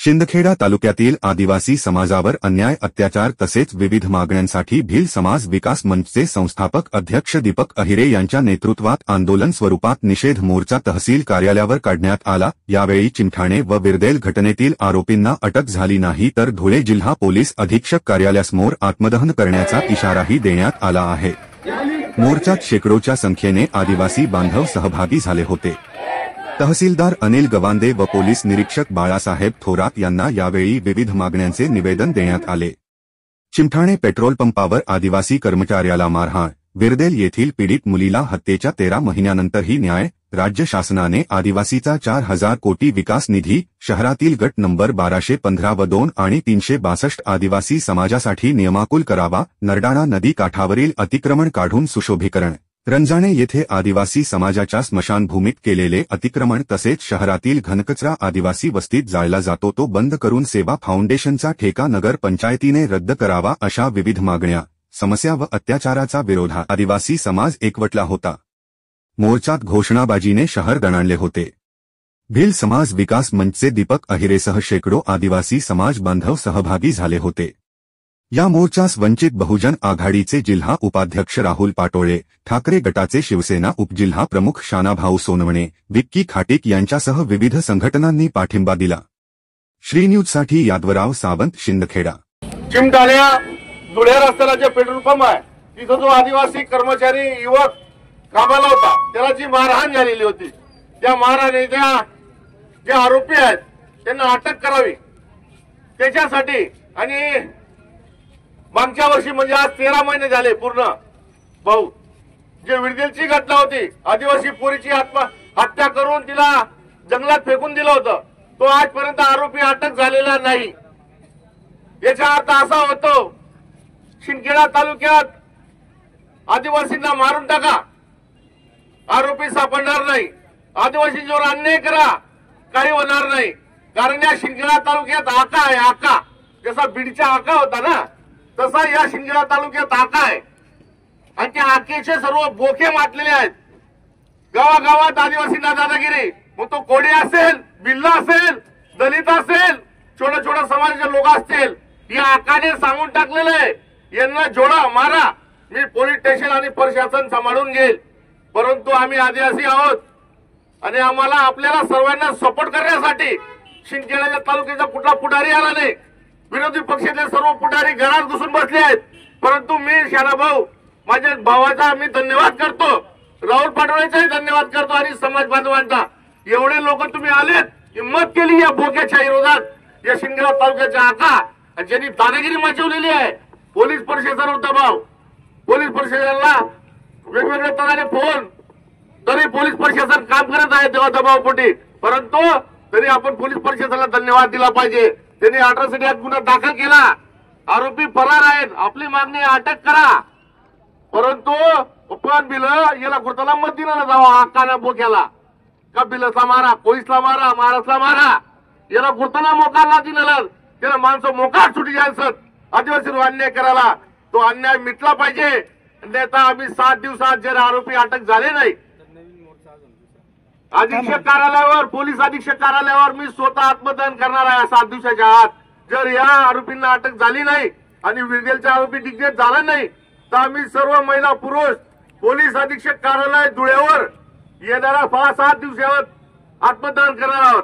शिंदखेडा तालुक्यातील आदिवासी समाजावर अन्याय अत्याचार तसेच विविध मागण्यांसाठी भिल समाज विकास मंचचे संस्थापक अध्यक्ष दीपक अहिरे यांच्या नेतृत्वात आंदोलन स्वरूपात निषेध मोर्चा तहसील कार्यालयावर काढण्यात आला। यावेळी चिमठाणे व विरदेल घटनेतील आरोपींना अटक झाली नाही तर धुळे जिल्हा पोलीस अधीक्षक कार्यालयासमोर आत्मदहन करण्याचा इशाराही देण्यात आला आहे। मोर्चात शेकडोच्या संख्येने आदिवासी बांधव सहभागी झाले होते। तहसीलदार अनिल गवांदे व पोलीस निरीक्षक बाळासाहेब थोरात यांना यावेळी विविध मागण्यांचे निवेदन देण्यात आले। चिमठाणे पेट्रोल पंपावर आदिवासी कर्मचाऱ्याला मारहाण, विरदेल येथील पीडित मुलीला हत्येच्या 13 महिन्यानंतरही न्याय, राज्य शासनाने आदिवासीचा 4000 कोटी विकास निधी, शहरातील गट नंबर 1215 व 2 आणि 362 आदिवासी समाजासाठी नियमाकुल करावा, नरडाणा नदी काठावरील अतिक्रमण काढून सुशोभीकरण, रंजाणे येथे आदिवासी समाजाच्या स्मशानभूमीत केलेले अतिक्रमण तसेच शहरातील घनकचरा आदिवासी वस्तीत जाळला जातो तो बंद करून सेवा फाउंडेशनचा ठेका नगर पंचायतीने रद्द करावा अशा विविध मागण्या, समस्या व अत्याचाराचा विरोधात आदिवासी समाज एकवटला होता। मोर्चात घोषणाबाजीने शहर दणाणले होते। भिल समाज विकास मंचचे दीपक अहिरेसह शेकडो आदिवासी समाज बांधव सहभागी झाले होते। या मोर्चास वंचित बहुजन आघाडीचे जिल्हा उपाध्यक्ष राहुल पाटोळे, ठाकरे गटाचे शिवसेना उपजिल्हा प्रमुख शानाभाऊ सोनवणे, विक्की खाटीक यांच्यासह विविध संघटनांनी पाठिंबा दिला। श्रीन्यूजसाठी यादवराव सावंत, शिंदखेडा। चिमठाणे धुळे रस्त्याला जे पेट्रोल पंप आहे तिथं जो आदिवासी कर्मचारी युवक कामाला होता त्याला जी मारहाण झालेली होती, त्या मारहाणीच्या जे आरोपी आहेत त्यांना अटक करावी त्याच्यासाठी आणि मागच्या वर्षी म्हणजे आज 13 महिने झाले पूर्ण भाऊ जे विरदेलची घटना होती, आदिवासी पोरीची हत्या करून तिला जंगलात फेकून दिलं होतं, तो आजपर्यंत आरोपी अटक झालेला नाही। याचा अर्थ असा होतो शिंदखेडा तालुक्यात आदिवासींना मारून टाका, आरोपी सापडणार नाही, आदिवासींवर अन्याय करा, काही होणार नाही। कारण या शिंदखेडा तालुक्यात आका आहे, आका जसा बीडचा आका होता ना तसा या शिंदखेडा तालुक्यात आका आहे आणि त्या आकेचे सर्व बोखे मातलेले आहेत। गावागावात आदिवासींना दादागिरी, मग तो कोळी असेल, बिल्ला असेल, दलित असेल, छोट्या छोट्या समाजाचे लोक असतील, या आकाने सांगून टाकलेलं आहे यांना जोडा मारा, मी पोलीस स्टेशन आणि प्रशासन सांभाळून घेईल। परंतु आम्ही आदिवासी आहोत आणि आम्हाला आपल्याला सर्वांना सपोर्ट करण्यासाठी शिंदखेडा तालुक्याचा कुठला पुढारी आला नाही। विरोधी पक्षाचे सर्व पुढारी घरात घुसून बसले आहेत। परंतु मी शानाभाऊ माझ्या भावाचा मी धन्यवाद करतो, राहुल पाटोळेचाही धन्यवाद करतो आणि समाज बांधवांचा, एवढे लोक तुम्ही आलेत, हिंमत केली या बोक्याच्या विरोधात। या शिंदखेडा तालुक्याच्या आका ज्यांनी दादागिरी मचवलेली आहे, पोलीस प्रशासनावर दबाव, पोलीस प्रशासनाला वेगवेगळ्या तऱ्हेने फोन, तरी पोलीस प्रशासन काम करत आहे तेव्हा दबावपोटी, परंतु तरी आपण पोलीस प्रशासनाला धन्यवाद दिला पाहिजे। त्यांनी अट्रॉसिटी ऍक्ट गुन्हा दाखल केला, आरोपी फरार आहेत, आपली मागणी अटक करा। परंतु पण बिल याला गुरुताला मत दिला जावा, आकाना बोक्याला का बिलचा मारा, कोळीसला मारा, महाराष्ट्रला मारा, याला गुरुताला मोकारला दिला, त्याला माणसं मोकार सुटी जायचं आदिवासी अन्याय करायला, तो अन्याय मिटला पाहिजे। नेता आम्ही 7 दिवसात जर आरोपी अटक झाले नाही, अधीक्षक कार्यालयावर, पोलीस अधीक्षक कार्यालयावर मी स्वतः आत्मदहन करणार आहे 7 दिवसाच्या आत। जर या आरोपींना अटक झाली नाही आणि विरदेलचा आरोपी डिक्लेअर झाला नाही तर आम्ही सर्व महिला पुरुष पोलीस अधीक्षक कार्यालय धुळेवर येणाऱ्या 7 दिवसावर आत्मदहन करणार आहोत।